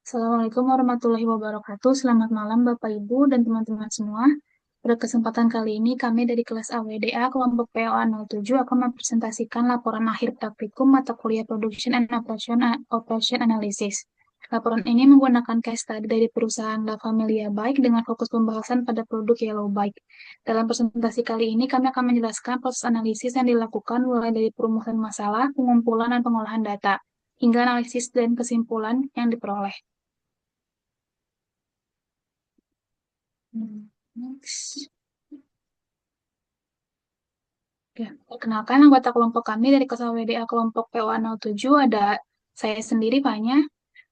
Assalamualaikum warahmatullahi wabarakatuh. Selamat malam Bapak Ibu dan teman-teman semua. Pada kesempatan kali ini kami dari kelas AWDA kelompok POA 07 akan mempresentasikan laporan akhir praktikum mata kuliah Production and Operation Analysis. Laporan ini menggunakan case study dari perusahaan La Familia Bike dengan fokus pembahasan pada produk Yellow Bike. Dalam presentasi kali ini kami akan menjelaskan proses analisis yang dilakukan mulai dari perumusan masalah, pengumpulan dan pengolahan data, hingga analisis dan kesimpulan yang diperoleh. Next. Ya, perkenalkan anggota kelompok kami dari kelas WDA kelompok POA 07 ada saya sendiri, Fanya,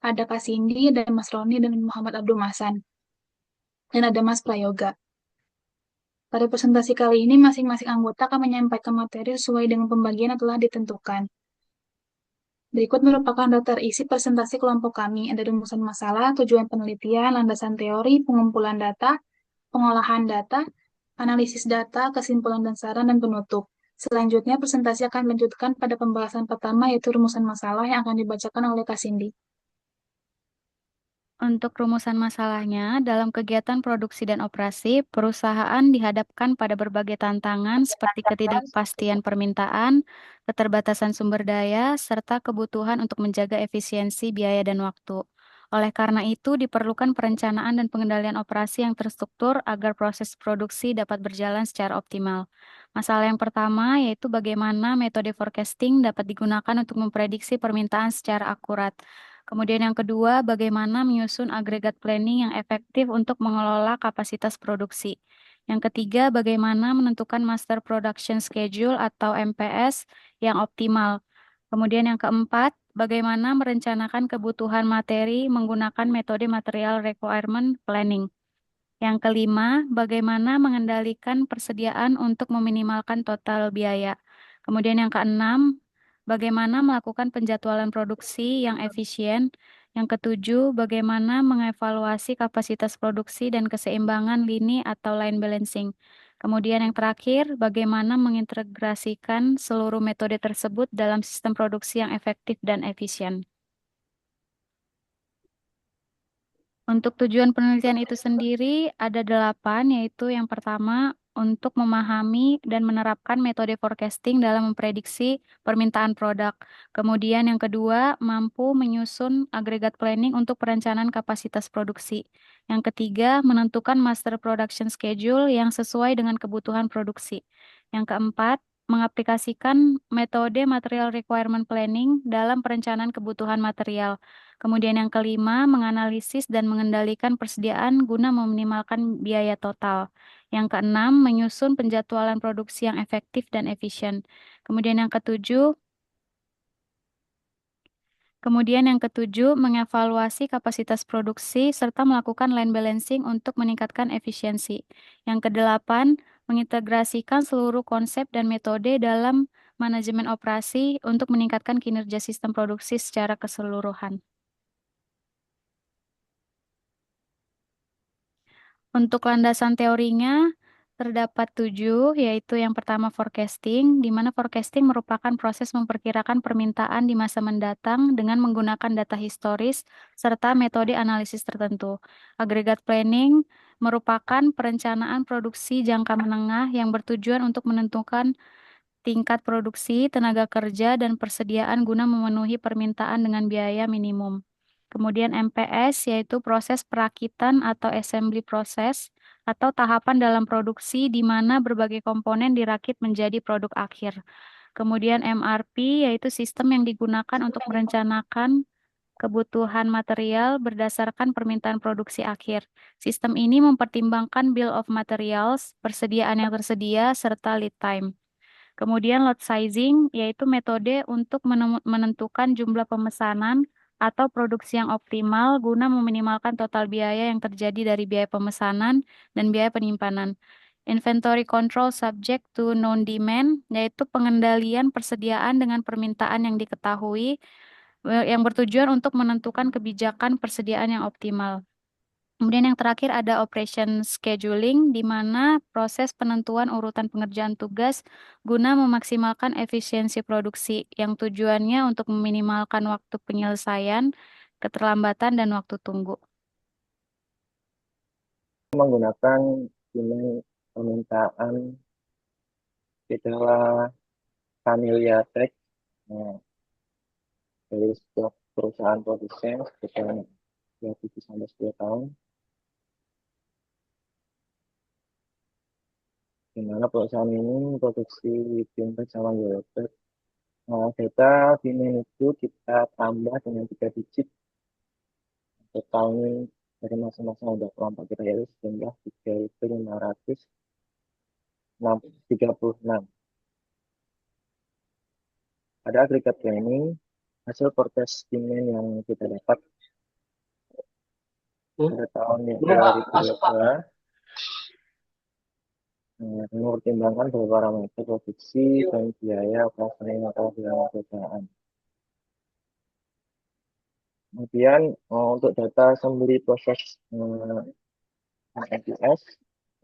ada Kak Cindy, ada Mas Roni, dan Muhammad Abdul Masan, dan ada Mas Prayoga. Pada presentasi kali ini, masing-masing anggota akan menyampaikan materi sesuai dengan pembagian yang telah ditentukan. Berikut merupakan daftar isi presentasi kelompok kami. Ada rumusan masalah, tujuan penelitian, landasan teori, pengumpulan data, pengolahan data, analisis data, kesimpulan dan saran, dan penutup. Selanjutnya, presentasi akan melanjutkan pada pembahasan pertama, yaitu rumusan masalah yang akan dibacakan oleh Kak Cindy. Untuk rumusan masalahnya, dalam kegiatan produksi dan operasi, perusahaan dihadapkan pada berbagai tantangan seperti ketidakpastian permintaan, keterbatasan sumber daya, serta kebutuhan untuk menjaga efisiensi biaya dan waktu. Oleh karena itu, diperlukan perencanaan dan pengendalian operasi yang terstruktur agar proses produksi dapat berjalan secara optimal. Masalah yang pertama yaitu bagaimana metode forecasting dapat digunakan untuk memprediksi permintaan secara akurat. Kemudian yang kedua, bagaimana menyusun agregat planning yang efektif untuk mengelola kapasitas produksi. Yang ketiga, bagaimana menentukan Master Production Schedule atau MPS yang optimal. Kemudian yang keempat, bagaimana merencanakan kebutuhan materi menggunakan metode Material Requirement Planning. Yang kelima, bagaimana mengendalikan persediaan untuk meminimalkan total biaya. Kemudian yang keenam, bagaimana melakukan penjadwalan produksi yang efisien. Yang ketujuh, bagaimana mengevaluasi kapasitas produksi dan keseimbangan lini atau line balancing. Kemudian yang terakhir, bagaimana mengintegrasikan seluruh metode tersebut dalam sistem produksi yang efektif dan efisien. Untuk tujuan penelitian itu sendiri ada 8, yaitu yang pertama untuk memahami dan menerapkan metode forecasting dalam memprediksi permintaan produk. Kemudian yang kedua, mampu menyusun agregat planning untuk perencanaan kapasitas produksi. Yang ketiga, menentukan master production schedule yang sesuai dengan kebutuhan produksi. Yang keempat, mengaplikasikan metode material requirement planning dalam perencanaan kebutuhan material. Kemudian yang kelima, menganalisis dan mengendalikan persediaan guna meminimalkan biaya total. Yang keenam, menyusun penjadwalan produksi yang efektif dan efisien. Kemudian yang ketujuh, mengevaluasi kapasitas produksi serta melakukan line balancing untuk meningkatkan efisiensi. Yang kedelapan, mengintegrasikan seluruh konsep dan metode dalam manajemen operasi untuk meningkatkan kinerja sistem produksi secara keseluruhan. Untuk landasan teorinya terdapat 7, yaitu yang pertama forecasting, di mana forecasting merupakan proses memperkirakan permintaan di masa mendatang dengan menggunakan data historis serta metode analisis tertentu. Agregat planning merupakan perencanaan produksi jangka menengah yang bertujuan untuk menentukan tingkat produksi, tenaga kerja, dan persediaan guna memenuhi permintaan dengan biaya minimum. Kemudian MPS yaitu proses perakitan atau assembly process atau tahapan dalam produksi di mana berbagai komponen dirakit menjadi produk akhir. Kemudian MRP yaitu sistem yang digunakan untuk merencanakan kebutuhan material berdasarkan permintaan produksi akhir. Sistem ini mempertimbangkan bill of materials, persediaan yang tersedia, serta lead time. Kemudian lot sizing yaitu metode untuk menentukan jumlah pemesanan atau produksi yang optimal guna meminimalkan total biaya yang terjadi dari biaya pemesanan dan biaya penyimpanan. Inventory control subject to known demand yaitu pengendalian persediaan dengan permintaan yang diketahui yang bertujuan untuk menentukan kebijakan persediaan yang optimal. Kemudian yang terakhir ada operation scheduling, di mana proses penentuan urutan pengerjaan tugas guna memaksimalkan efisiensi produksi yang tujuannya untuk meminimalkan waktu penyelesaian keterlambatan, dan waktu tunggu. Menggunakan email permintaan gejala Familia Tech dari sebuah perusahaan produsen sekitar 7 sampai 10 tahun, di mana perusahaan ini produksi fintech sama yogurt. Data email itu kita tambah dengan 3 digit totalnya dari masing-masing ada kelompok kita, yaitu sejumlah 3.536. Pada agregat ini, hasil forecast demand yang kita dapat pada tahun 2022 mempertimbangkan beberapa parameter produksi dan biaya operasional atau biaya perusahaan. Kemudian untuk data sembari proses NPS,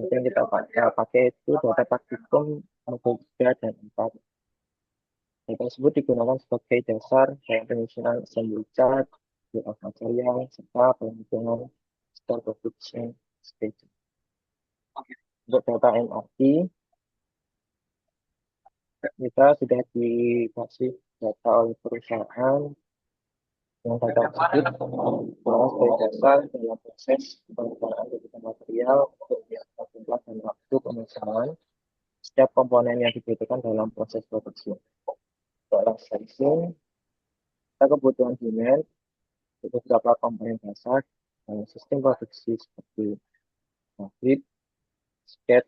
yang kita pakai itu data praktikum modul 3 dan 4. Data tersebut digunakan sebagai dasar dalam penyusunan assembly chart, bill of material, serta penghitungan store production schedule. Untuk data MRT, kita sudah dikasih data oleh perusahaan yang data tersebut digunakan sebagai dasar dalam proses penggunaan kebutuhan material untuk biaya jumlah dan waktu pemisahan setiap komponen yang dibutuhkan dalam proses produksi. Untuk licensing, kita kebutuhan demand untuk beberapa komponen dasar dalam sistem produksi seperti grip, skate,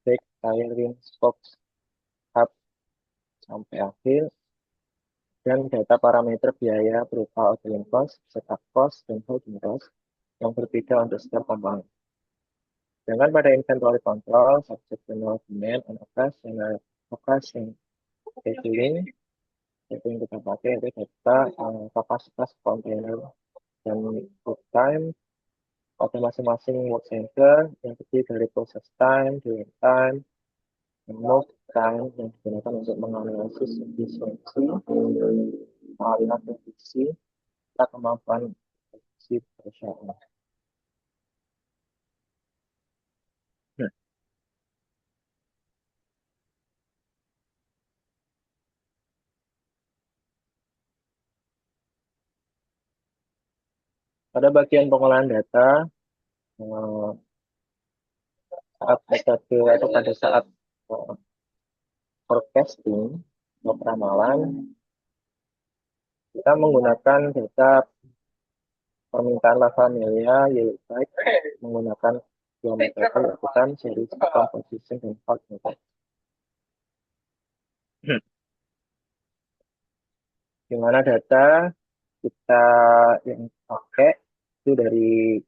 brake, tire, rim, spokes, hub, sampai akhir, dan data parameter biaya berupa operating cost, setup cost, dan holding cost yang berbeda untuk setiap komponen. Dengan pada inventory control, subject to demand and operation scheduling, itu yang kita pakai itu data kapasitas kontainer dan work time pada masing-masing work center yang terdiri dari process time, dwell time, dan move time yang digunakan untuk menganalisis efisiensi, aliran produksi, serta kemampuan produksi perusahaan. Pada bagian pengolahan data, saat metode atau pada saat forecasting atau peramalan, kita menggunakan data permintaan La Familia yaitu menggunakan dua metode, lakukan series composition dan hot method. Di mana data kita yang pakai itu dari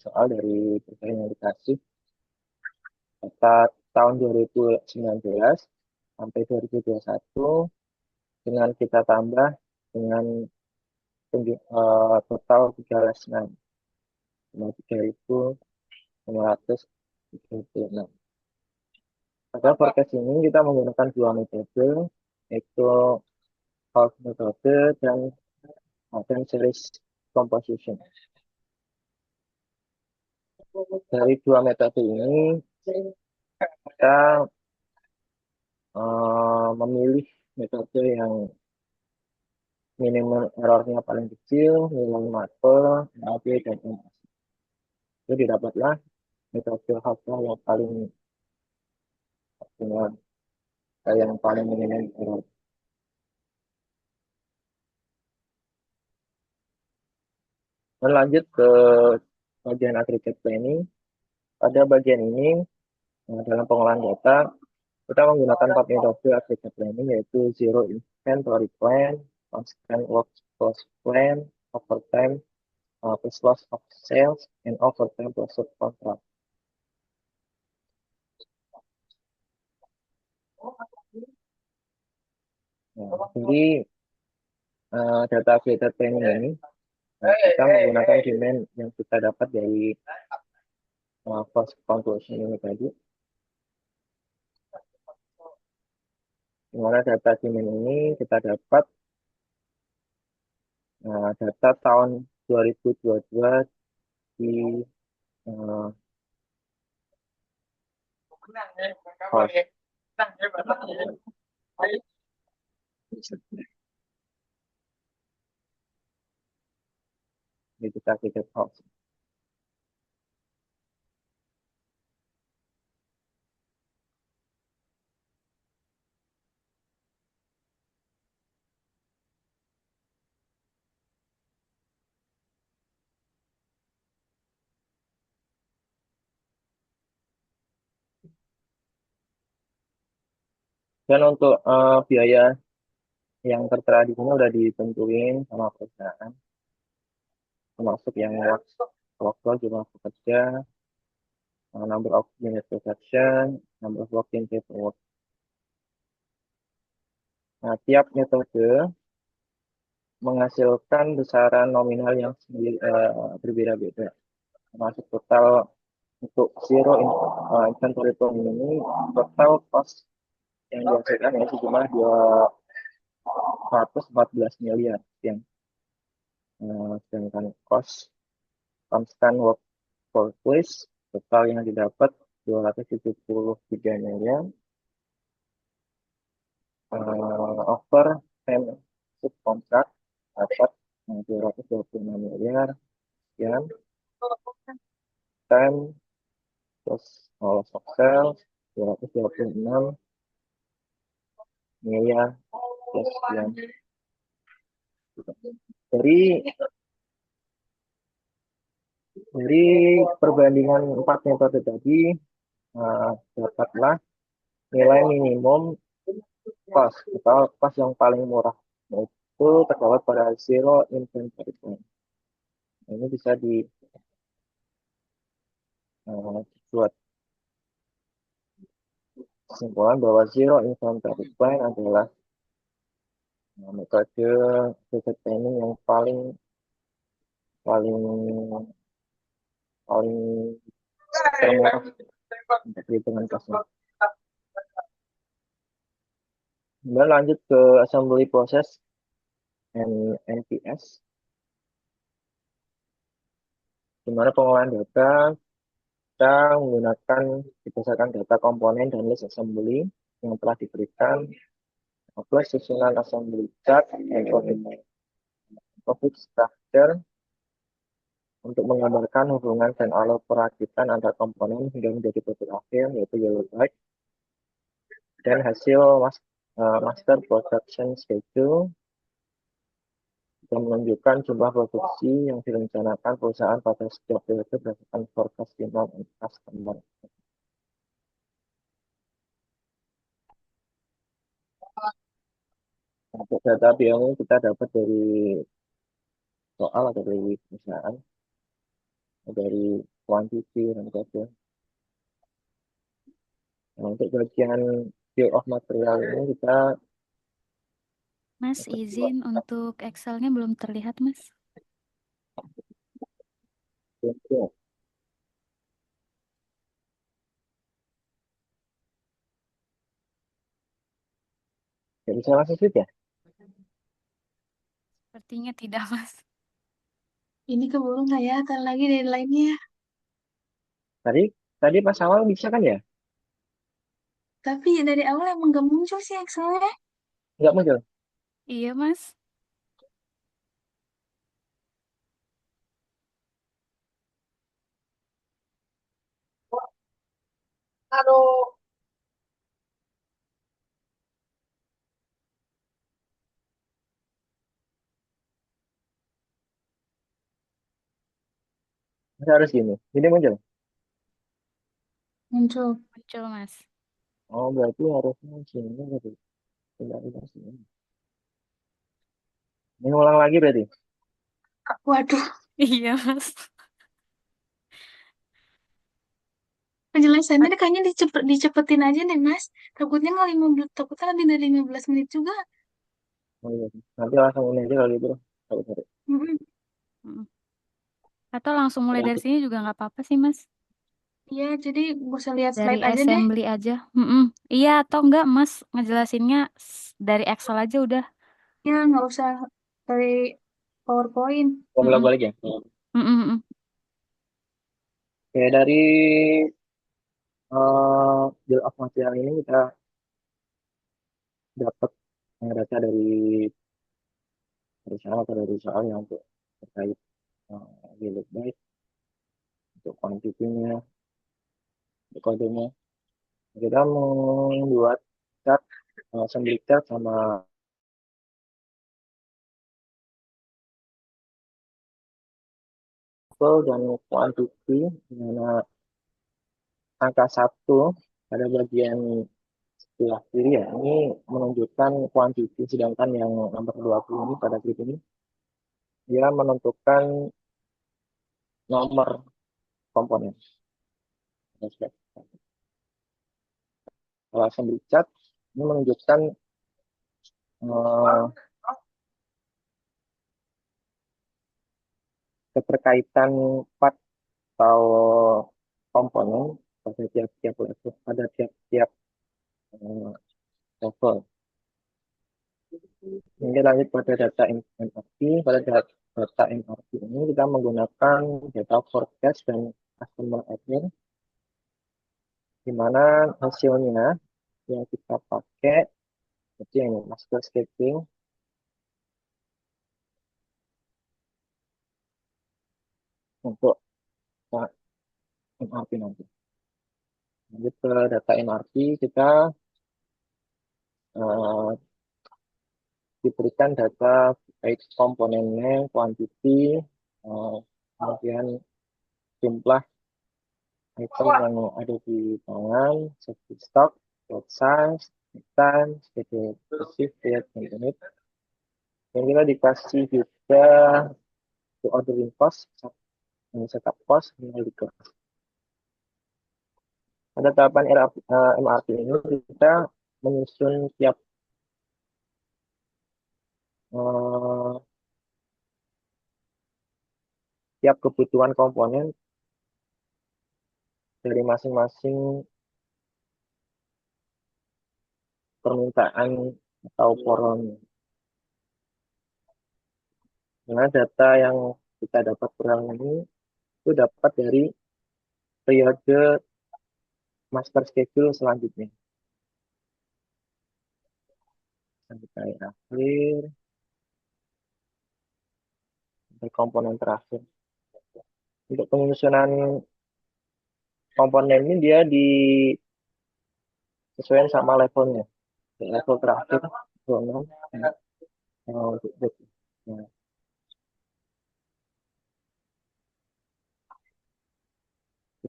soal dari perusahaan yang dikasih data tahun 2019 sampai 2021 dengan kita tambah dengan total 3,6 3.536. Pada forecast ini kita menggunakan dua metode, yaitu half metode dan series composition. Dari dua metode ini kita memilih metode yang minimum errornya paling kecil, nilai marker, NAP, dan MAC. Itu didapatlah metode hasil yang paling optimal, yang paling minimum error. Lanjut ke bagian aggregate planning. Pada bagian ini, dalam pengolahan data, kita menggunakan 4 metode aggregate planning, yaitu zero inventory plan, constant workforce plan, overtime, plus loss of sales, and overtime plus contract. Nah, jadi data aggregate planning ini kita menggunakan demand yang kita dapat dari cost conclusion ini tadi. Di mana data demand ini kita dapat data tahun 2022 di eh, host. Jadi kita klik host. Dan untuk biaya yang tertera di sini udah ditentuin sama perusahaan, termasuk yang workflow juga bekerja, number of unit production, number of working paperwork. Nah, tiap metode menghasilkan besaran nominal yang berbeda-beda. Termasuk total untuk inventory planning ini, total cost yang dihasilkan ya sejumlah 214 miliar yang sedangkan cost constant workforce total yang didapat 273 miliar, over time subkontrak dapat 226 miliar sekian, time plus all stock sales 226 miliar plus sekian. Dari perbandingan 4 metode tadi dapatlah nilai minimum cost atau cost yang paling murah, yaitu terdapat pada zero inventory plan. Ini bisa dibuat kesimpulan bahwa zero inventory plan adalah metode budget planning yang paling termurah untuk perhitungan costnya. Kemudian lanjut ke assembly process NPS, di mana pengolahan data kita menggunakan berdasarkan data komponen dan list assembly yang telah diberikan, plus susunan assembly chart dan profit structure untuk menggambarkan hubungan dan alur perakitan antar komponen hingga menjadi produk akhir, yaitu yellow light, dan hasil master production schedule yang menunjukkan jumlah produksi yang direncanakan perusahaan pada setiap periode berdasarkan forecast demand and customer. Untuk data BIOM ini kita dapat dari soal atau dari perusahaan, dari quantity dan kode. Nah, untuk bagian bill of material ini kita Mas, izin untuk Excel-nya belum terlihat, Mas. nggak bisa langsung switch ya. Sepertinya tidak, Mas. Ini keburu nggak ya? Ntar lagi deadline-nya. Tadi pas awal bisa kan ya? Tapi dari awal emang nggak muncul sih Excel-nya. Nggak muncul. Iya, Mas. Aduh. Masa harus gini. Ini muncul. Muncul. Muncul, Mas. Oh, berarti harusnya sini gitu. Tidak sini. Ini ulang lagi berarti. Waduh, Iya, Mas. penjelasannya kayaknya dicepetin aja deh, Mas. Takutnya nggak 15, takutnya lebih dari 15 menit juga. Oh, iya. Nanti langsung ini aja kalau gitu. Kalau cari. Mm-mm. Mm. Atau langsung mulai dari Berarti sini juga nggak apa-apa sih, Mas. Iya, jadi gak usah lihat Dari slide aja deh. assembly aja. Mm-mm. Iya, atau enggak, Mas, ngejelasinnya dari Excel aja udah. Ya, nggak usah dari PowerPoint. Mau Mm-mm. balik ya? Mm-mm. Oke, dari bill of material ini kita dapat data dari perusahaan atau dari soal yang untuk terkait bill of baik untuk kuantitinya, untuk kodenya. Kita membuat chart, assembly chart sama level dan quantity, di mana angka 1 pada bagian sebelah kiri ya, ini menunjukkan quantity, sedangkan yang nomor 20 ini pada grafik ini, dia menentukan nomor komponen. Kalau assembly chart, ini menunjukkan eh, keterkaitan part atau komponen pada tiap-tiap level, pada tiap-tiap eh, level. Ini lanjut pada data MRP. Pada data MRP ini kita menggunakan data forecast dan customer order, di mana hasilnya yang kita pakai itu yang master schedule untuk MRP nanti. Lanjut ke data MRP, kita eh, diberikan data baik komponennya, quantity, kemudian jumlah item yang ada di tangan, safety stock, lot size, time, schedule receive, date, dan unit. Dan kita dikasih juga to ordering cost, setup cost, tinggal di kelas. Pada tahapan MRP ini kita menyusun eh, tiap kebutuhan komponen dari masing-masing permintaan atau poron. Nah, data yang kita dapat kurang ini itu dapat dari periode master schedule selanjutnya. Sampai akhir, sampai komponen terakhir. Untuk penyusunan komponen ini dia disesuaikan sama levelnya. Level terakhir, level 6, untuk nah,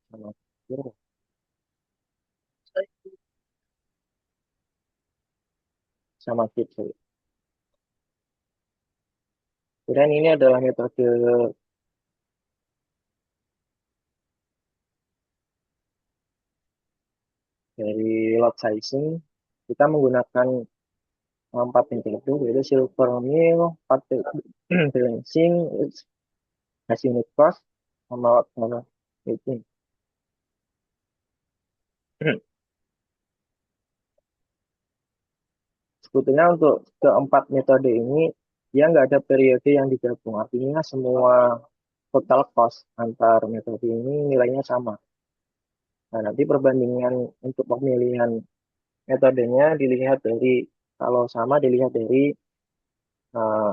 sama sama gitu. Kemudian ini adalah metode dari lot sizing. Kita menggunakan 4 metode, yaitu silver mill, balancing, hasil unit cost, sama lot itu. Sebetulnya untuk keempat metode ini, dia nggak ada periode yang digabung. Artinya semua total cost antar metode ini nilainya sama. Nah, nanti perbandingan untuk pemilihan metodenya dilihat dari, kalau sama dilihat dari uh,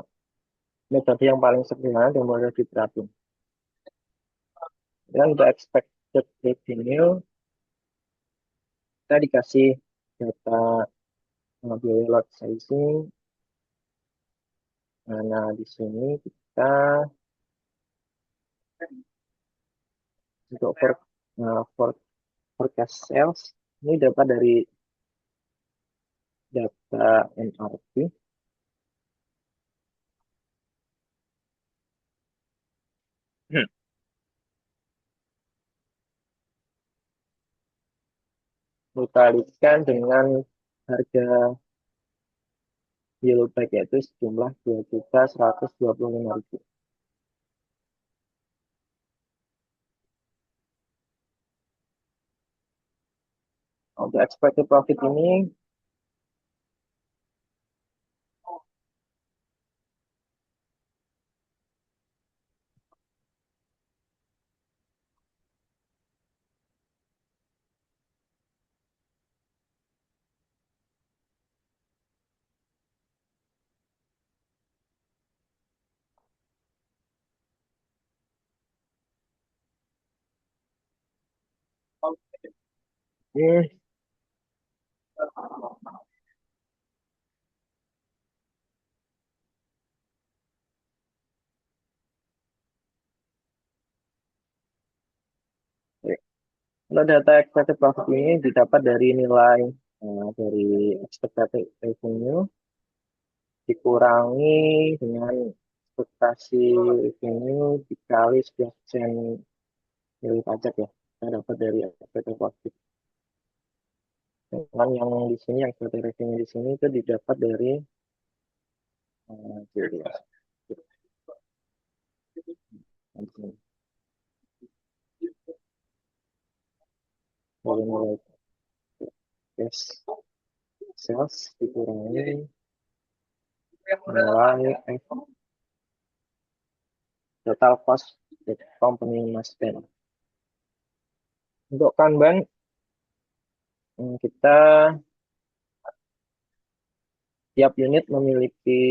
metode yang paling sederhana dan mudah diterapkan. Dan untuk expected revenue, kita dikasih data biaya lot sizing. Nah, di sini kita untuk forecast sales ini dapat dari data MRP. Dikalikan dengan harga yield back, yaitu sejumlah 2.125.000. Untuk expected profit ini Hmm, oke. Kalau data expected profit ini didapat dari nilai dari expected revenue dikurangi dengan ekspektasi revenue dikali 11% nilai pajak ya. Kita dapat dari expected profit. Dengan yang di sini, yang expected revenue di sini itu didapat dari jadi ya, dari nilai cash sales dikurangi nilai total cost that company must spend. Untuk Kanban, kita tiap unit memiliki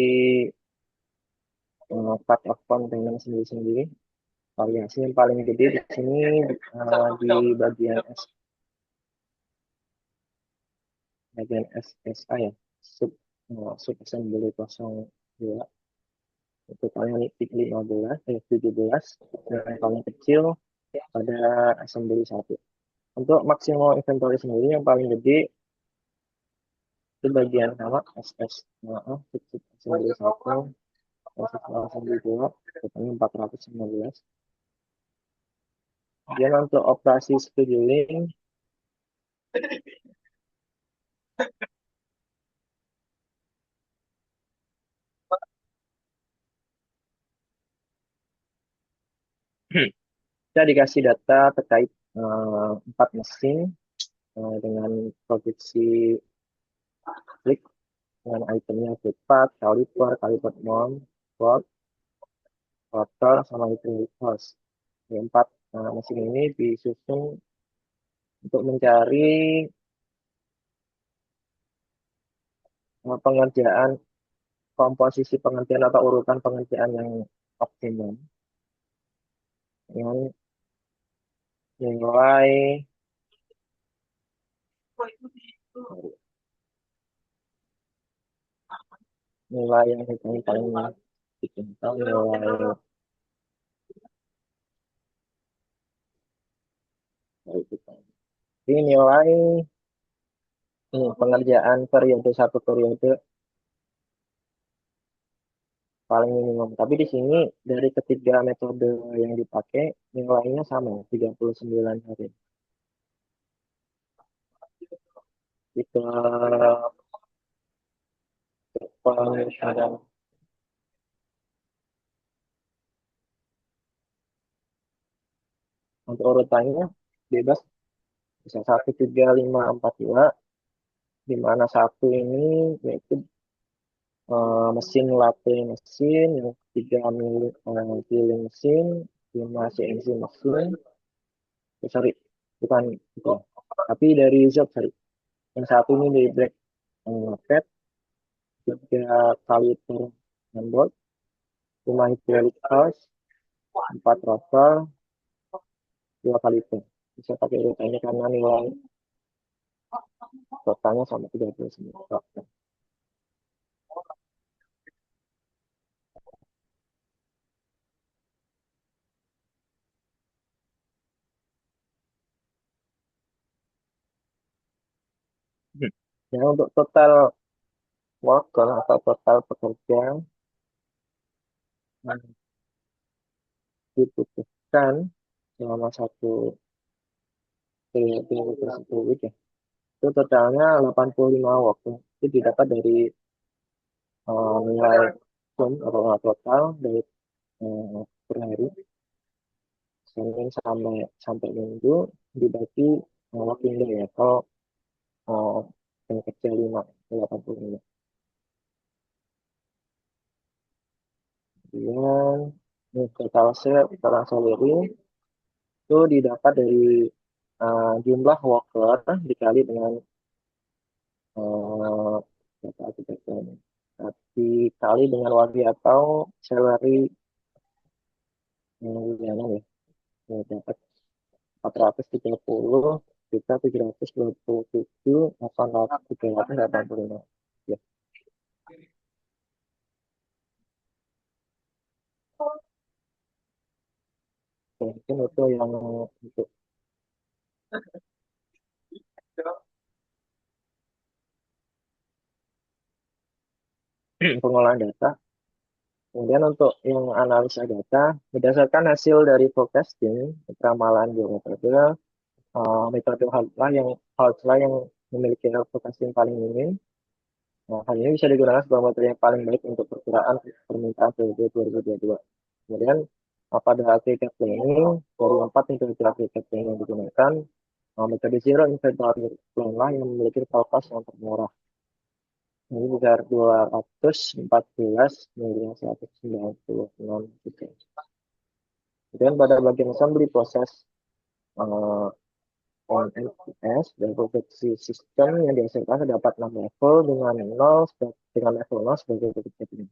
part of containment sendiri-sendiri. Variasi yang paling gede di sini di bagian SSA ya, sub assembly 02 itu paling 17 dan yang paling kecil pada assembly 1. Untuk maksimal inventory sendiri yang paling gede itu bagian sama SS sub assembly 1 dan sub assembly 2 totalnya 415. Kemudian untuk operasi scheduling kita dikasih data terkait 4 mesin dengan produksi klik dengan itemnya footpath, kaliper mount, board, rotor, sama itu hose. Empat mesin ini disusun untuk mencari pengerjaan komposisi pengerjaan atau urutan pengerjaan yang optimum dengan nilai nilai yang paling dikenal nilai ini nilai pengerjaan periode satu periode paling minimum. Tapi di sini dari ketiga metode yang dipakai nilainya sama 39 hari. Itu pengerjaan untuk urutannya bebas bisa 1354 2 di mana satu ini yaitu mesin latte mesin, yang ketiga milling mesin, 5 CNC mesin. Sorry, bukan itu. Tapi dari Zop, sorry. Yang satu ini dari Black Market, 3 kali per handboard, 5 hydraulic hose, 4 rotor, 2 kali per. Bisa pakai urutannya karena nilai totalnya sama 39. Ya, untuk total worker atau total pekerja yang dibutuhkan selama satu periode tersebut ya, itu totalnya 85 waktu. Itu didapat dari nilai sum atau total dari per hari Senin sampai sampai Minggu dibagi working day ya. Kalau uh, yang kecil 85. Kemudian total salary itu didapat dari jumlah worker dikali dengan uh, berapa kita dikali dengan wage atau salary bulanan ya. Ya, dapat 430 14.727.885. Ya, mungkin itu yang untuk pengolahan data. Kemudian untuk yang analisa data, berdasarkan hasil dari forecasting, ramalan geometode, metode Haltlah yang memiliki forecasting paling minim. Nah, hal ini bisa digunakan sebagai metode yang paling baik untuk perkiraan permintaan periode 2022. Kemudian, pada agregat planning, dari 4 metode agregat planning yang digunakan, metode zero inventory plan lah yang memiliki forecast yang termurah. Ini besar 214.196 juta. Kemudian pada bagian assembly proses ONMS dan produksi sistem yang dihasilkan terdapat 6 level dengan level 0 sebagai berikut ini.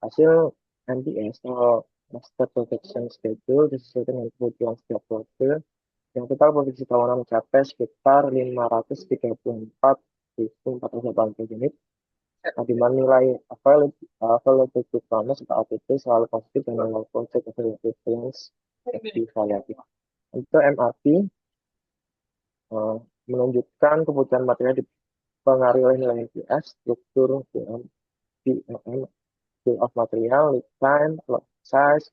Hasil MPS atau Master Production Schedule disesuaikan dengan kebutuhan setiap prode yang total produksi tahunan mencapai sekitar 534.480 unit. Nah, di mana nilai available to promise atau APT selalu positif dan nilai project available plans negatif variatif. Untuk MRP menunjukkan kebutuhan material dipengaruhi oleh nilai MPS, struktur BMM, bill of material, lead time, lot size,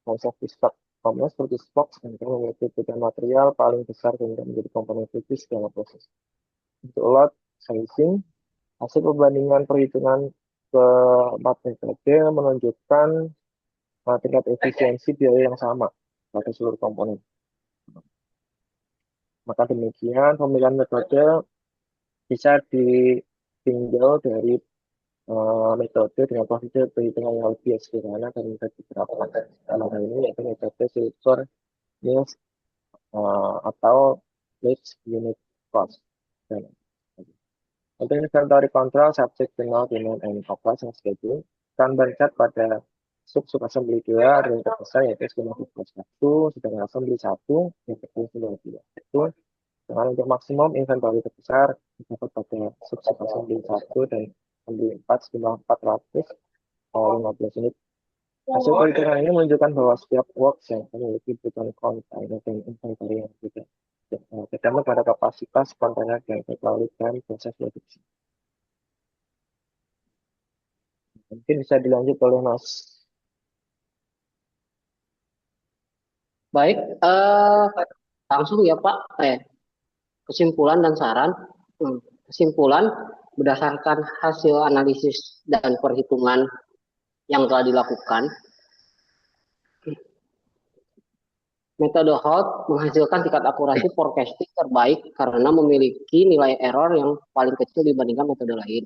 konsep stock. Komponen seperti stock yang memiliki kebutuhan material paling besar sehingga menjadi komponen kritis dalam proses. Untuk lot sizing, hasil perbandingan perhitungan keempat metode menunjukkan tingkat efisiensi biaya yang sama pada seluruh komponen. Maka demikian pemilihan metode bisa ditinjau dari metode dengan prosedur perhitungan yang lebih sederhana dan mudah diterapkan. Dalam hal ini yaitu metode Silver Mills atau Leeds Unit Cost. Untuk inventory control subject to no demand and operation schedule, standard chart pada sub assembly 2 ada yang terbesar yaitu skema 1, sedangkan assembly 1 yang terbesar 2. Dengan untuk maksimum inventory terbesar dapat pada sub assembly 1 dan assembly 4 sejumlah 415 unit. Hasil perhitungan ini menunjukkan bahwa setiap works yang memiliki kebutuhan kontainer dan inventory yang berbeda, tergantung pada kapasitas kontainer dan teknologi dan proses produksi. Mungkin bisa dilanjut oleh Mas. Baik, langsung ya Pak. Kesimpulan dan saran. Kesimpulan berdasarkan hasil analisis dan perhitungan yang telah dilakukan, metode HOT menghasilkan tingkat akurasi forecasting terbaik karena memiliki nilai error yang paling kecil dibandingkan metode lain.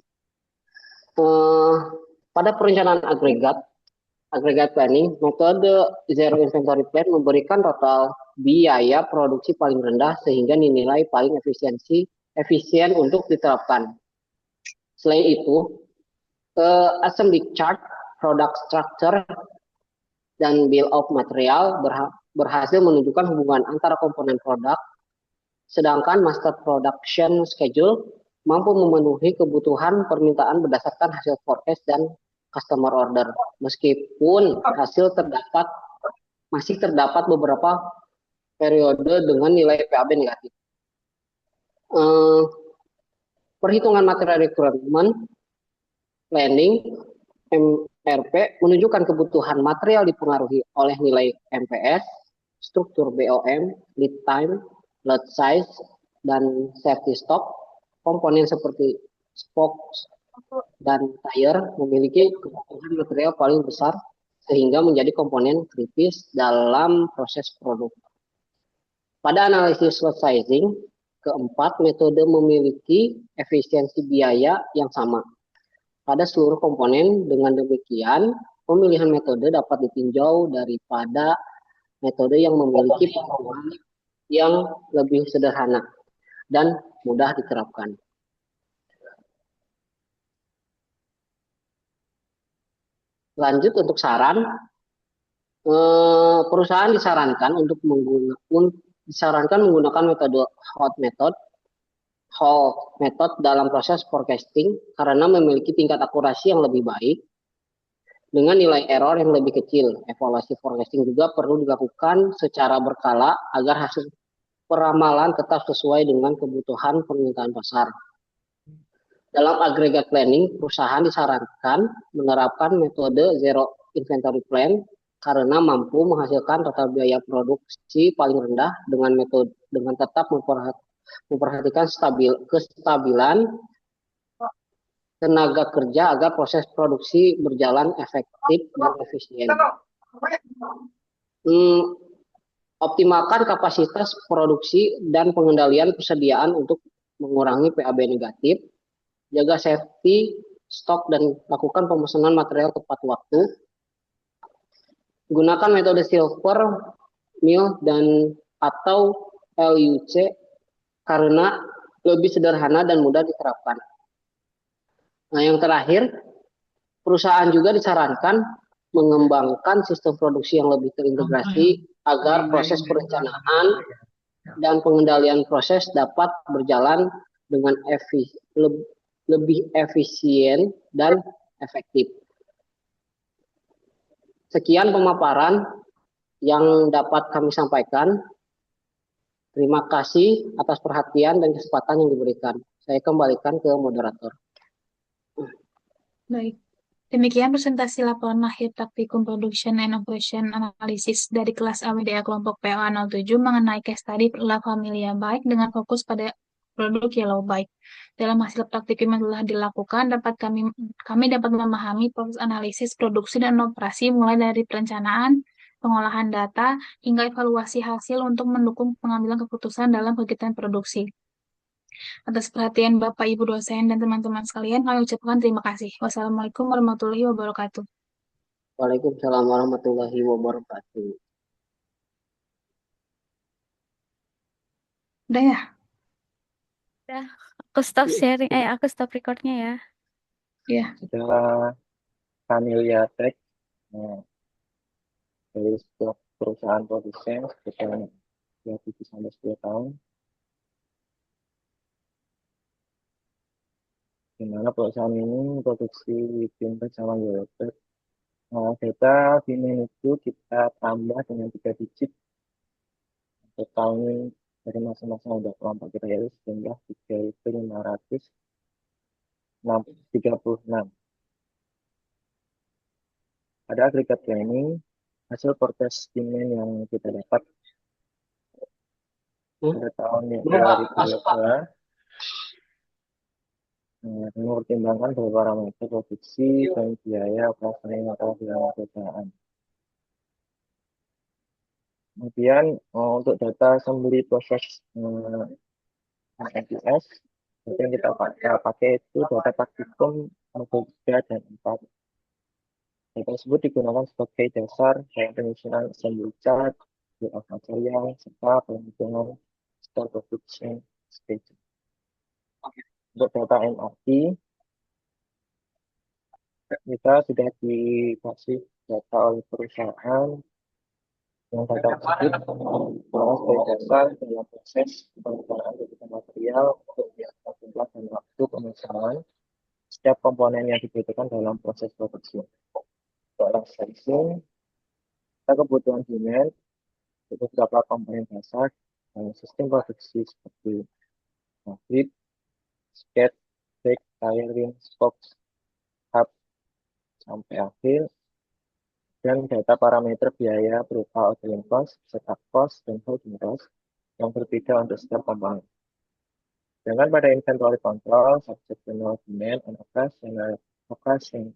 Pada perencanaan agregat planning, metode zero inventory plan memberikan total biaya produksi paling rendah sehingga dinilai paling efisien untuk diterapkan. Selain itu, assembly chart, product structure, dan bill of material berhasil menunjukkan hubungan antara komponen produk, sedangkan master production schedule mampu memenuhi kebutuhan permintaan berdasarkan hasil forecast dan customer order. Meskipun masih terdapat beberapa periode dengan nilai PAB negatif. Perhitungan material requirement planning MRP menunjukkan kebutuhan material dipengaruhi oleh nilai MPS, struktur BOM, lead time, lot size, dan safety stock. Komponen seperti spokes dan tire memiliki kebutuhan material paling besar sehingga menjadi komponen kritis dalam proses produk. Pada analisis lot sizing, keempat metode memiliki efisiensi biaya yang sama pada seluruh komponen. Dengan demikian, pemilihan metode dapat ditinjau daripada metode yang memiliki performa yang lebih sederhana dan mudah diterapkan. Lanjut untuk saran, perusahaan disarankan untuk disarankan menggunakan metode hot method dalam proses forecasting karena memiliki tingkat akurasi yang lebih baik dengan nilai error yang lebih kecil. Evaluasi forecasting juga perlu dilakukan secara berkala agar hasil peramalan tetap sesuai dengan kebutuhan permintaan pasar. Dalam aggregate planning, perusahaan disarankan menerapkan metode zero inventory plan karena mampu menghasilkan total biaya produksi paling rendah dengan tetap memperhatikan kestabilan tenaga kerja agar proses produksi berjalan efektif dan efisien. Optimalkan kapasitas produksi dan pengendalian persediaan untuk mengurangi PAB negatif, jaga safety stok dan lakukan pemesanan material tepat waktu. Gunakan metode silver mill dan atau LUC karena lebih sederhana dan mudah diterapkan. Nah, yang terakhir, perusahaan juga disarankan mengembangkan sistem produksi yang lebih terintegrasi agar proses perencanaan dan pengendalian proses dapat berjalan dengan lebih efisien dan efektif. Sekian pemaparan yang dapat kami sampaikan. Terima kasih atas perhatian dan kesempatan yang diberikan. Saya kembalikan ke moderator. Baik. Demikian presentasi laporan akhir praktikum Production and Operation Analysis dari kelas AWDA kelompok POA 07 mengenai case study La Familia Bike dengan fokus pada produk Yellow Bike. Dalam hasil praktikum yang telah dilakukan, kami dapat memahami proses analisis produksi dan operasi mulai dari perencanaan, pengolahan data, hingga evaluasi hasil untuk mendukung pengambilan keputusan dalam kegiatan produksi. Atas perhatian Bapak, Ibu dosen, dan teman-teman sekalian, kami ucapkan terima kasih. Wassalamualaikum warahmatullahi wabarakatuh. Waalaikumsalam warahmatullahi wabarakatuh. Udah ya? Udah, aku stop sharing, aku stop recordnya ya. Ya. Setelah Familia Tech dari sebuah perusahaan produsen sekitar 7 sampai 10 tahun, di mana perusahaan ini produksi fintech sama yogurt. Data demand itu kita tambah dengan 3 digit untuk tahun dari masing-masing udah kelompok kita, yaitu sejumlah 3.536. Pada agregat planning, hasil forecast demand yang kita dapat pada tahun 2022 mempertimbangkan beberapa parameter produksi dan biaya operasional atau biaya perusahaan. Kemudian untuk data sembari proses MPS, yang kita pakai itu data praktikum modul 3 dan 4. Data tersebut digunakan sebagai dasar dalam penyusunan assembly chart, bill of material, serta penghitungan store production schedule. Untuk data MRT, kita sudah dikasih data oleh perusahaan yang data tersebut sebagai dasar dalam proses penggunaan kebutuhan material untuk biaya tempat dan waktu pemisahan setiap komponen yang dibutuhkan dalam proses produksi. Untuk licensing, kita kebutuhan demand untuk beberapa komponen dasar dalam sistem produksi seperti grip, skate, brake, tire, rim, spokes, hub, sampai akhir, dan data parameter biaya berupa ordering cost, setup cost, dan holding cost yang berbeda untuk setiap komponen. Dengan pada inventory control, subject to no demand and operation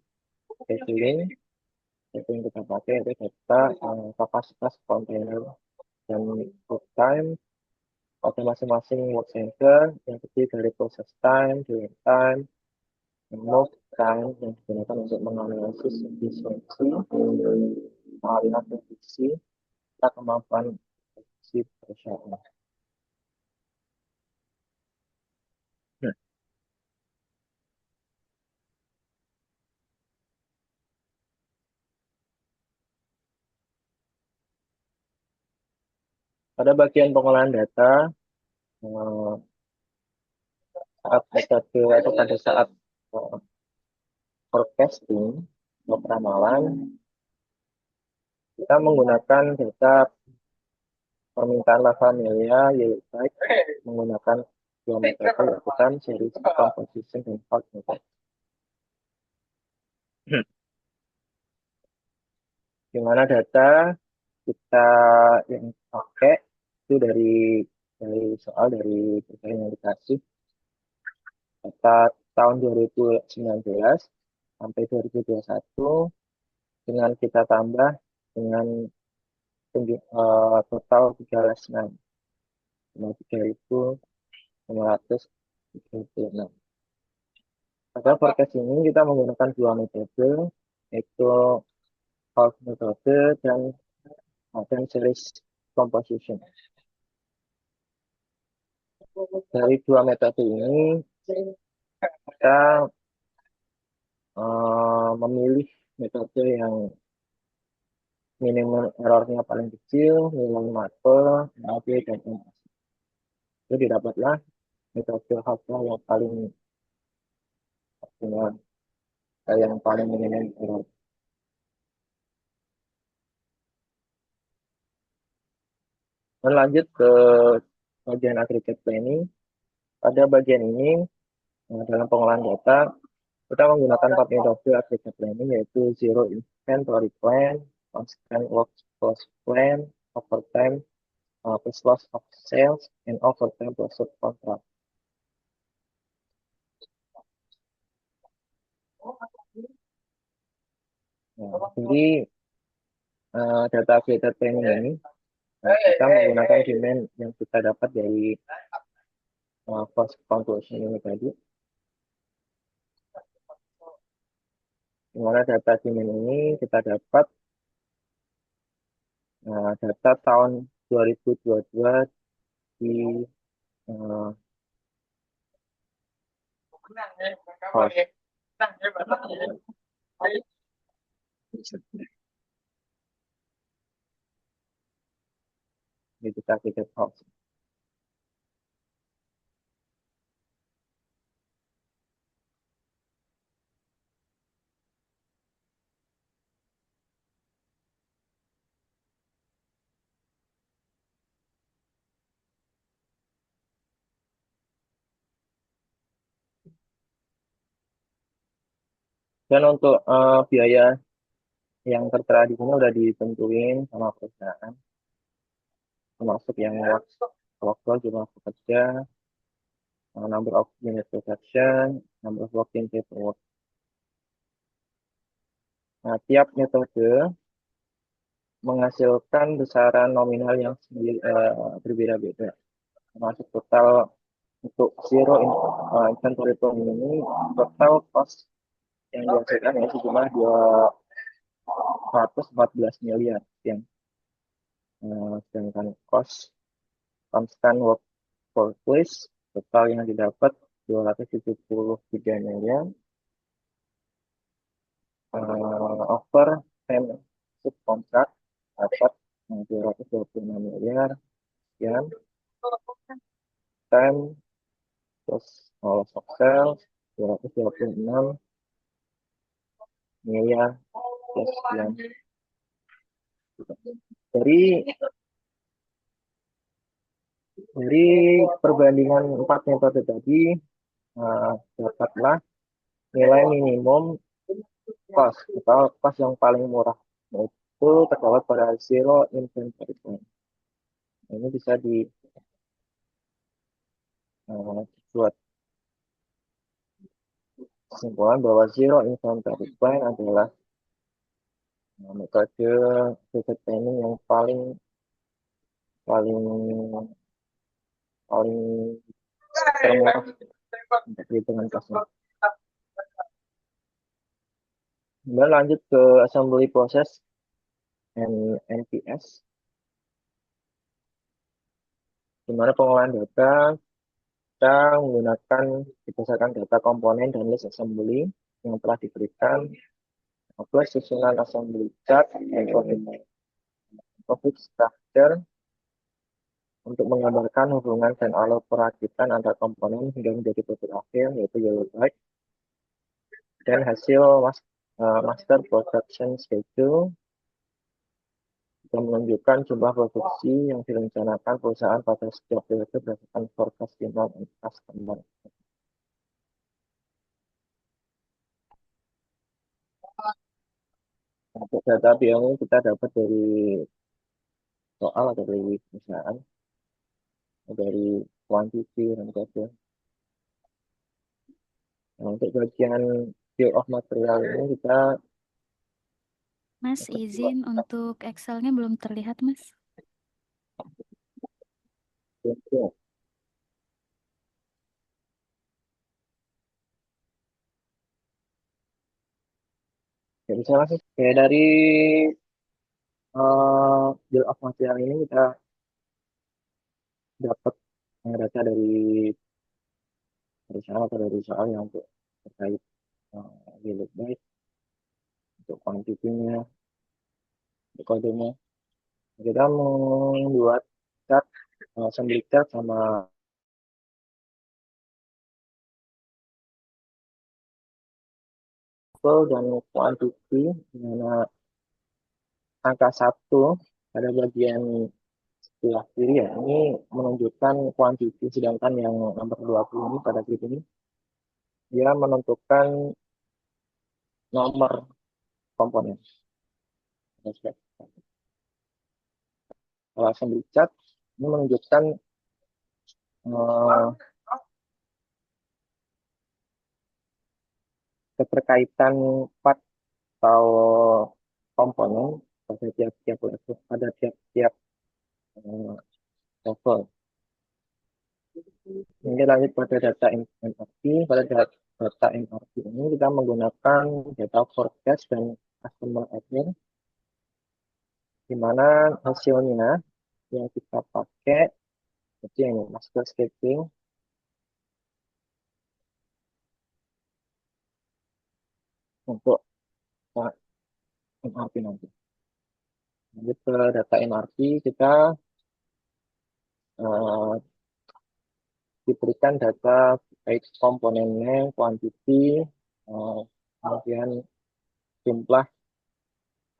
scheduling, itu yang kita pakai itu data kapasitas kontainer dan work time pada masing-masing work center yang terdiri dari process time, dwell time, dan move time yang digunakan untuk menganalisis efisiensi, pengalihan produksi, serta kemampuan produksi perusahaan. Pada bagian pengolahan data, eh, saat metode atau pada saat forecasting atau peramalan, kita menggunakan data permintaan La Familia, yaitu menggunakan dua metode, yaitu kan series composition dan fault method. Di mana data kita yang pakai itu dari soal dari berbagai yang dikasih data tahun 2019 sampai 2021 dengan kita tambah dengan total 3,6 3.536. Pada forecast ini kita menggunakan dua metode, yaitu Half metode dan series composition. Dari dua metode ini kita memilih metode yang minimum errornya paling kecil, nilai marker, NAP, dan NAC. Jadi didapatlah metode half yang paling optimal, yang paling minimum error. Dan lanjut ke bagian aggregate planning. Pada bagian ini, dalam pengolahan data, kita menggunakan 4 metode aggregate planning, yaitu zero inventory plan, constant workforce plan, overtime, plus loss of sales, and overtime plus subcontract. Nah, jadi data aggregate planning ini kita menggunakan demand yang kita dapat dari cost conclusion ini tadi. Di mana data demand ini kita dapat data tahun 2022 di cost. Jadi kita aggregate cost. Dan untuk biaya yang tertera di sini udah ditentuin sama perusahaan, termasuk yang waktu jumlah pekerja, number of unit production, number of working paperwork. Nah, tiap metode menghasilkan besaran nominal yang berbeda-beda. Termasuk total untuk zero inventory plan ini, total cost yang dihasilkan ya sejumlah 214 miliar yang sedangkan cost constant workforce total yang didapat 273 miliar, over time subkontrak dapat 226 miliar sekian, time plus loss of sales 226 miliar plus sekian. Dari perbandingan 4 metode tadi dapatlah nilai minimum cost atau cost yang paling murah, yaitu terdapat pada zero inventory plan. Ini bisa dibuat kesimpulan bahwa zero inventory plan adalah metode budget planning yang paling termurah untuk perhitungan cost-nya. Kemudian lanjut ke assembly process and NPS, di mana pengolahan data kita menggunakan berdasarkan data komponen dan list assembly yang telah diberikan, plus susunan assembly chart dan profit structure, untuk menggambarkan hubungan dan alur perakitan antar komponen hingga menjadi produk akhir, yaitu yellow light, dan hasil master production schedule yang menunjukkan jumlah produksi yang direncanakan perusahaan pada setiap periode berdasarkan forecast demand and customer. Untuk data BO ini kita dapat dari soal atau dari perusahaan, dari quantity dan kode. Nah, untuk bagian bill of material ini kita Mas, izin untuk Excel-nya belum terlihat, Mas. ya bisa langsung kayak dari bill of material ini kita dapat data dari perusahaan atau dari soal yang untuk terkait bill baik untuk kuantitinya, untuk kodenya. Kita membuat chart, assembly chart sama level dan quantity, di mana angka 1 pada bagian sebelah kiri ya, ini menunjukkan quantity, sedangkan yang nomor 20 ini pada grafik ini dia menentukan nomor komponen. Kalau assembly chart ini menunjukkan keterkaitan part atau komponen pada tiap-tiap level, pada tiap-tiap level. Ini lanjut pada data MRP. Pada data MRP ini kita menggunakan data forecast dan customer order, di mana hasilnya yang kita pakai itu yang master schedule untuk MRP nanti. Lanjut ke data MRP, kita diberikan data baik komponennya, quantity, kemudian jumlah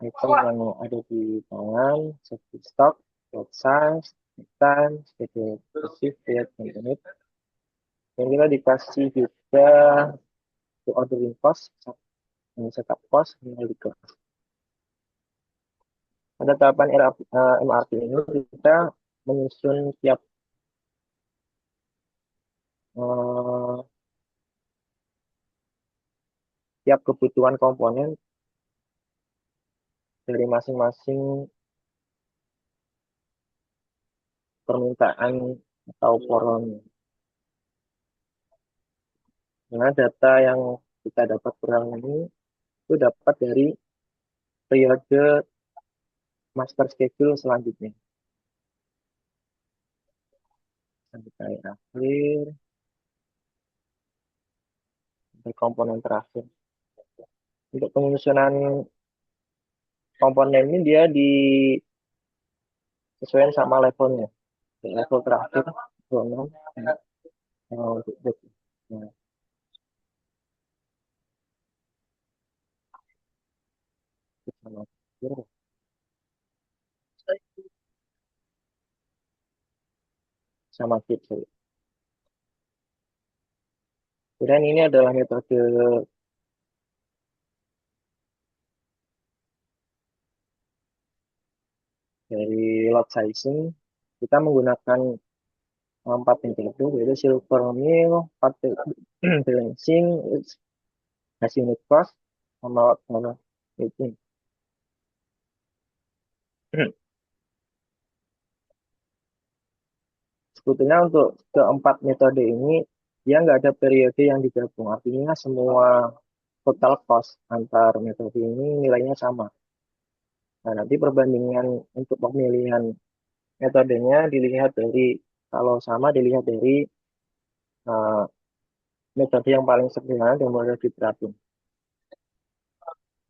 item yang ada di tangan, safety stock, lot size, time, schedule receive, date, dan unit. Dan kita dikasih juga to ordering cost, setup cost, nilai di kelas. Pada tahapan MRP ini kita menyusun tiap kebutuhan komponen dari masing-masing permintaan atau poron. Nah, data yang kita dapat perang ini itu dapat dari periode master schedule selanjutnya. Sampai akhir, sampai komponen terakhir. Untuk penyusunan komponen ini dia disesuaikan sama levelnya. Level terakhir, level 6, untuk nah, sama kit. Kemudian ini adalah metode dari lot sizing. Kita menggunakan 4 metode, yaitu silver mill, balancing, hash unit cost, sama lot rating. Sebetulnya untuk keempat metode ini dia nggak ada periode yang digabung, artinya semua total cost antar metode ini nilainya sama. Nah, nanti perbandingan untuk pemilihan metodenya dilihat dari, kalau sama dilihat dari metode yang paling sederhana dan mudah diterapkan.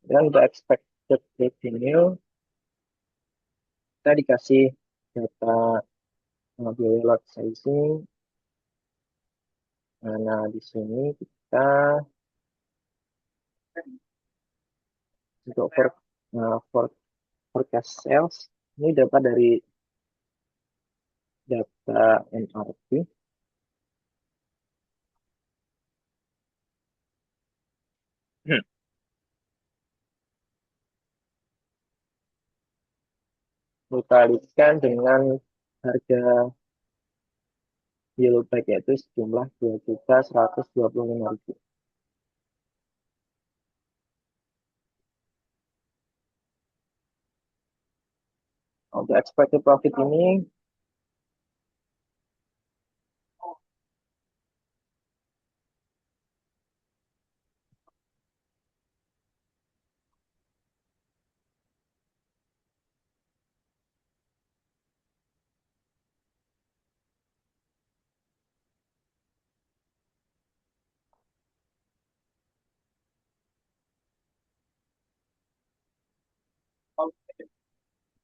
Dan untuk expected revenue, kita dikasih data biaya lot sizing. Nah, di sini kita untuk forecast sales ini dapat dari data MRP. Dikalikan dengan harga yield back yaitu sejumlah 2.125.000. Untuk expected profit ini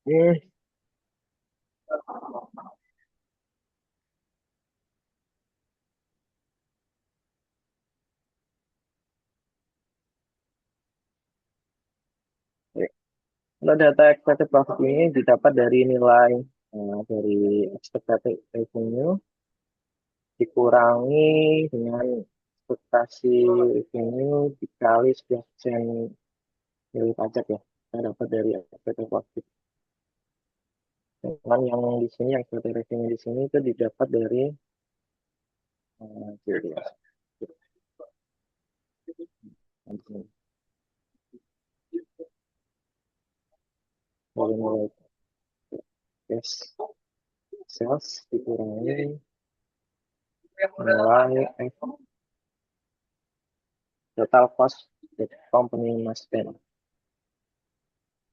hmm, kalau data expected profit ini didapat dari nilai dari expected revenue dikurangi dengan ekspektasi revenue dikali 10% nilai pajak ya. Kita dapat dari expected profit. Dengan yang di sini yang expected revenue di sini itu didapat dari jadi ya, dari nilai cash sales dikurangi nilai total cost that company must spend.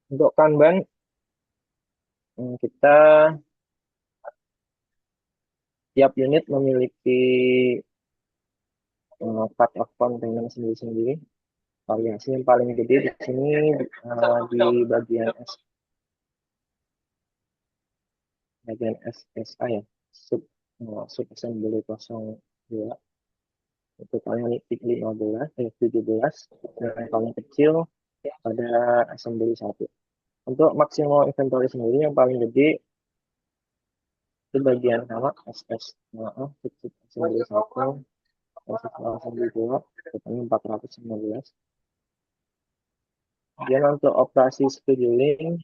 Untuk Kanban kita tiap unit memiliki part of containment sendiri-sendiri. Variasi yang paling gede di sini di bagian SSA ya, sub assembly 02 itu paling 17 dan yang paling kecil pada assembly 1. Untuk maksimal inventory sendiri yang paling gede itu bagian sama sub assembly 1 dan assembly 2 totalnya 419. Kemudian untuk operasi scheduling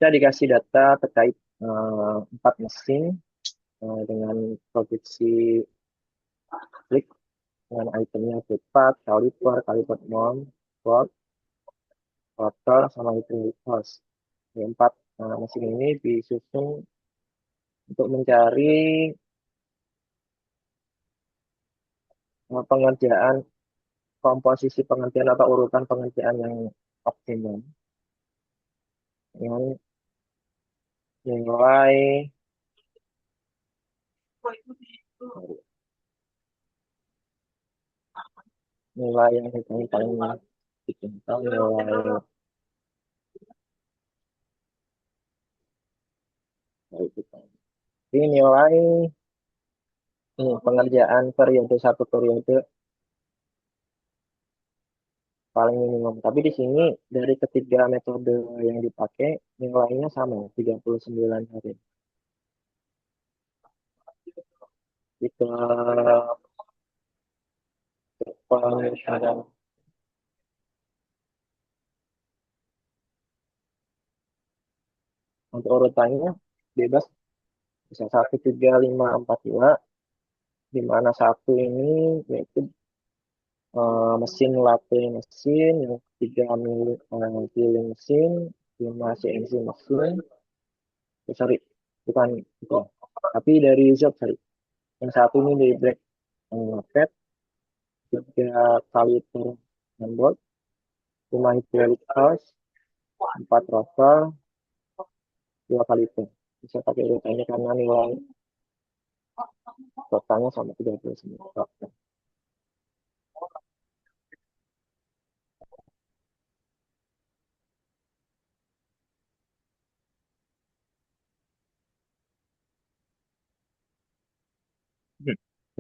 kita dikasih data terkait 4 mesin dengan produksi klik dengan itemnya footpath, kaliper mount, board, rotor, sama hydraulic hose. 4 mesin ini disusun untuk mencari pengerjaan komposisi pengerjaan atau urutan pengerjaan yang optimum dengan nilai yang paling dikenal nilai ini nilai pengerjaan periode satu periode paling minimum. Tapi di sini dari ketiga metode yang dipakai nilainya sama 39 hari. Itu pengurusan untuk urutannya bebas bisa 1, 3, 5, 4, 2 di mana satu ini yaitu mesin latte mesin, yang ketiga milling mesin, 5 CNC mesin. Sorry, bukan itu. Tapi dari Zop, sorry. Yang satu ini dari Black Market, 3 kali handboard, 5 hydraulic hose, 4 rotor, 2 kali itu. Bisa pakai urutannya karena nilai totalnya sama 39.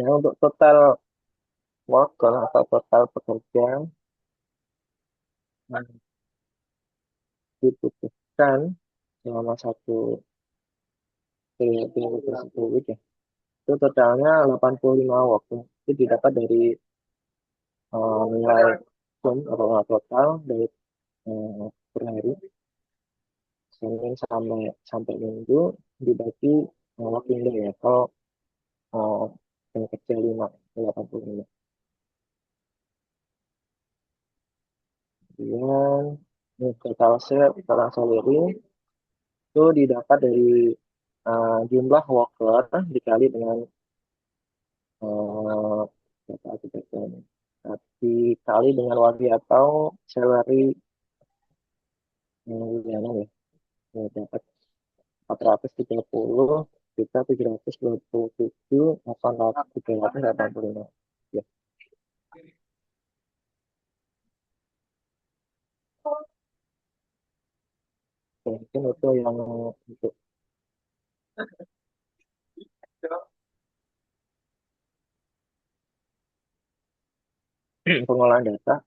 Ya, untuk total worker atau total pekerja yang dibutuhkan selama satu periode tersebut ya, itu totalnya 85 worker. Itu didapat dari nilai sum atau total dari per hari Senin sampai sampai Minggu dibagi working day ya. Kalau uh, yang kerja 85. Kemudian total salary itu didapat dari jumlah worker dikali dengan uh, dikali dengan wage atau salary yang bulanan ya. Ya, dapat 430.727.885 ya. Mungkin itu yang untuk pengolahan data.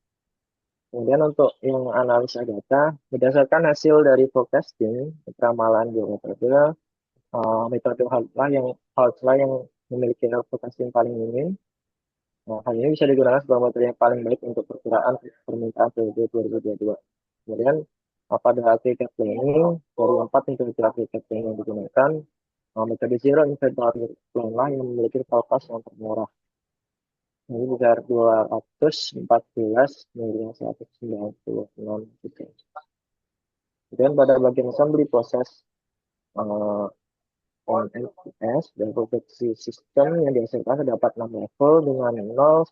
Kemudian untuk yang analisa data, berdasarkan hasil dari forecasting, ramalan geometode, metode Haltlah yang memiliki forecasting paling minim. Nah, hal ini bisa digunakan sebagai metode yang paling baik untuk perkiraan permintaan periode 2022. Kemudian pada agregat planning, dari 4 metode agregat planning yang digunakan, metode zero inventory plan lah yang memiliki kalkulasi yang termurah. Ini besar 214.196 juta. Kemudian pada bagian assembly proses NFS dan produksi sistem yang dihasilkan terdapat 6 level dengan level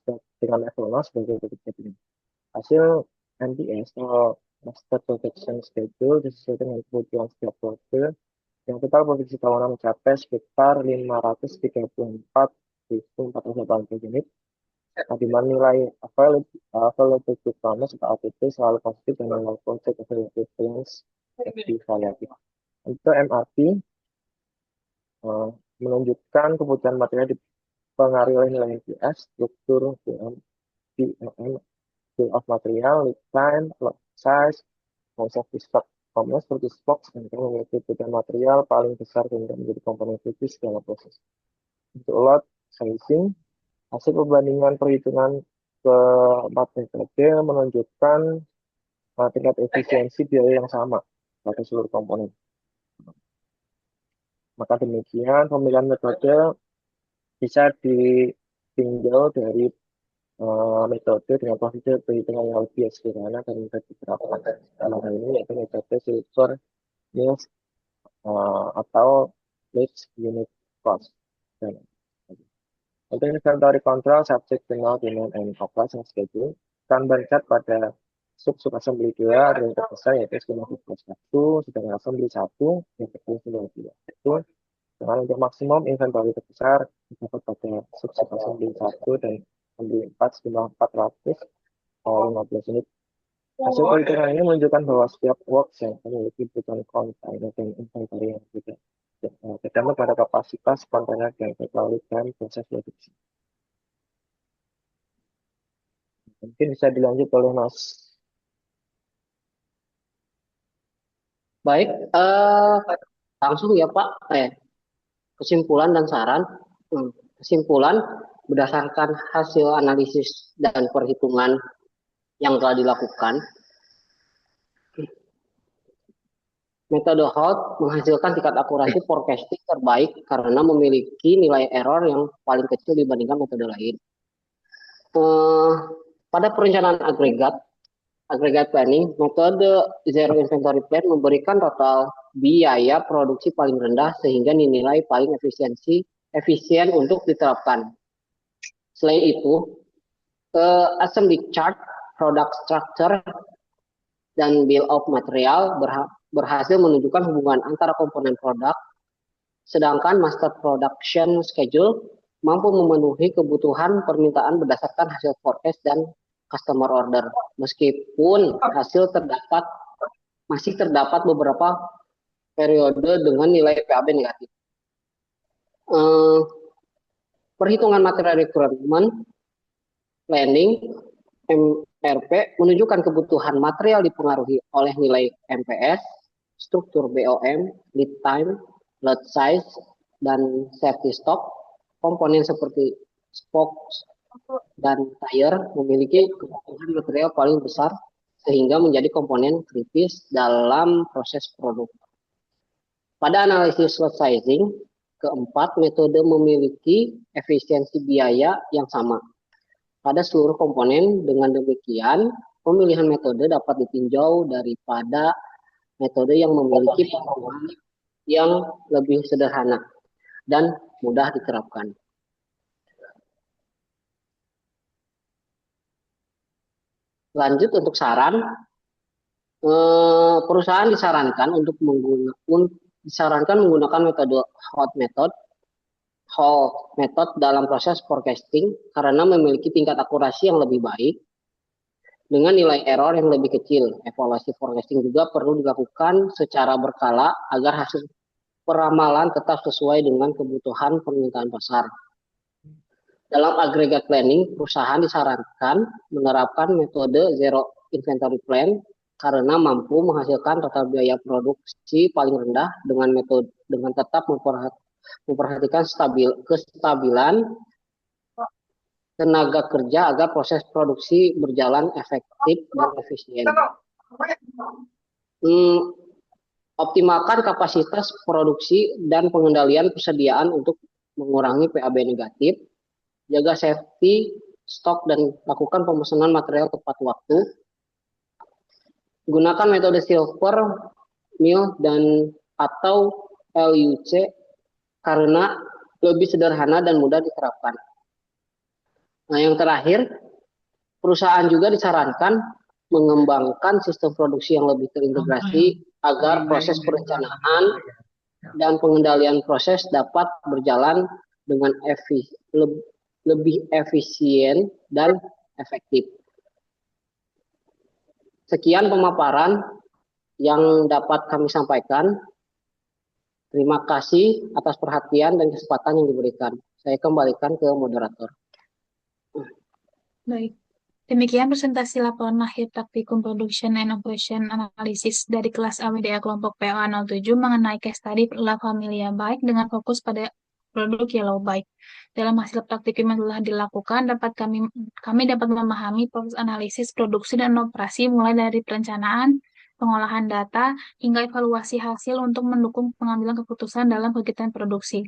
0 sebagai berikut. Hasil NPS atau Master Production Schedule disesuaikan dengan kebutuhan setiap prode yang total produksi tahunan mencapai sekitar 534.480 unit. Nah, di mana nilai available to promise atau APP selalu positif dan nilai project available plans lebih variatif. Untuk MRP menunjukkan kebutuhan material dipengaruhi oleh nilai NPS, struktur BM, bill of material, lead time, lot size, konsep stock, komponen seperti box yang memiliki kebutuhan material paling besar sehingga menjadi komponen kritis dalam proses. Untuk lot sizing, hasil perbandingan perhitungan keempat metode menunjukkan tingkat efisiensi biaya yang sama pada seluruh komponen. Maka demikian pemilihan metode bisa ditinjau dari metode dengan prosedur perhitungan yang lebih sederhana dan mudah diterapkan. Dalam hal ini yaitu metode Silver Mills atau Leach Unit Cost. Untuk inventory control, subject to know demand and operation schedule, Kanban chart pada sub assembly 2 ada yang terbesar yaitu skema 1, sedangkan assembly 1 yang kecil 2. Dengan untuk maksimum inventory terbesar dapat pada sub assembly 1 dan assembly 4 sejumlah 415 unit. Hasil perhitungan ini menunjukkan bahwa setiap works yang memiliki kebutuhan kontainer dan inventory yang berbeda. Tergantung pada kapasitas kontainer dan teknologi dan proses produksi. Mungkin bisa dilanjut oleh Mas. Baik, langsung ya Pak. Kesimpulan dan saran. Kesimpulan berdasarkan hasil analisis dan perhitungan yang telah dilakukan, metode HALT menghasilkan tingkat akurasi forecasting terbaik karena memiliki nilai error yang paling kecil dibandingkan metode lain. Pada perencanaan agregat planning, metode zero inventory plan memberikan total biaya produksi paling rendah sehingga dinilai paling efisien untuk diterapkan. Selain itu, assembly chart, product structure, dan bill of material berhasil menunjukkan hubungan antara komponen produk, sedangkan master production schedule mampu memenuhi kebutuhan permintaan berdasarkan hasil forecast dan customer order. Meskipun masih terdapat beberapa periode dengan nilai PAB negatif. perhitungan material requirement planning MRP menunjukkan kebutuhan material dipengaruhi oleh nilai MPS, struktur BOM, lead time, lot size, dan safety stock. Komponen seperti spokes dan tire memiliki kebutuhan material paling besar sehingga menjadi komponen kritis dalam proses produk. Pada analisis lot sizing, keempat metode memiliki efisiensi biaya yang sama pada seluruh komponen. Dengan demikian, pemilihan metode dapat ditinjau daripada metode yang memiliki performa yang lebih sederhana dan mudah diterapkan. Lanjut untuk saran, perusahaan disarankan menggunakan metode Hall method dalam proses forecasting karena memiliki tingkat akurasi yang lebih baik dengan nilai error yang lebih kecil. Evaluasi forecasting juga perlu dilakukan secara berkala agar hasil peramalan tetap sesuai dengan kebutuhan permintaan pasar. Dalam aggregate planning, perusahaan disarankan menerapkan metode zero inventory plan karena mampu menghasilkan total biaya produksi paling rendah dengan tetap memperhatikan kestabilan tenaga kerja agar proses produksi berjalan efektif dan efisien. Optimalkan kapasitas produksi dan pengendalian persediaan untuk mengurangi PAB negatif. Jaga safety, stok, dan lakukan pemesanan material tepat waktu. Gunakan metode silver mill dan atau LUC karena lebih sederhana dan mudah diterapkan. Nah, yang terakhir, perusahaan juga disarankan mengembangkan sistem produksi yang lebih terintegrasi agar proses perencanaan dan pengendalian proses dapat berjalan dengan lebih efisien dan efektif. Sekian pemaparan yang dapat kami sampaikan. Terima kasih atas perhatian dan kesempatan yang diberikan. Saya kembalikan ke moderator. Baik. Demikian presentasi laporan akhir praktikum Production and Operation Analysis dari kelas AWDA kelompok POA 07 mengenai case study La Familia Bike dengan fokus pada produk Yellow Bike. Dalam hasil praktikum yang telah dilakukan, kami dapat memahami proses analisis produksi dan operasi mulai dari perencanaan, pengolahan data, hingga evaluasi hasil untuk mendukung pengambilan keputusan dalam kegiatan produksi.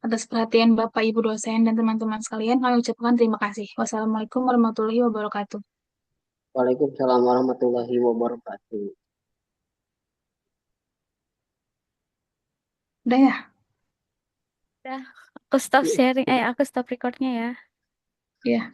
Atas perhatian Bapak, Ibu dosen, dan teman-teman sekalian, kami ucapkan terima kasih. Wassalamualaikum warahmatullahi wabarakatuh. Waalaikumsalam warahmatullahi wabarakatuh. Udah ya? Udah, aku stop sharing, aku stop recordnya ya. Iya.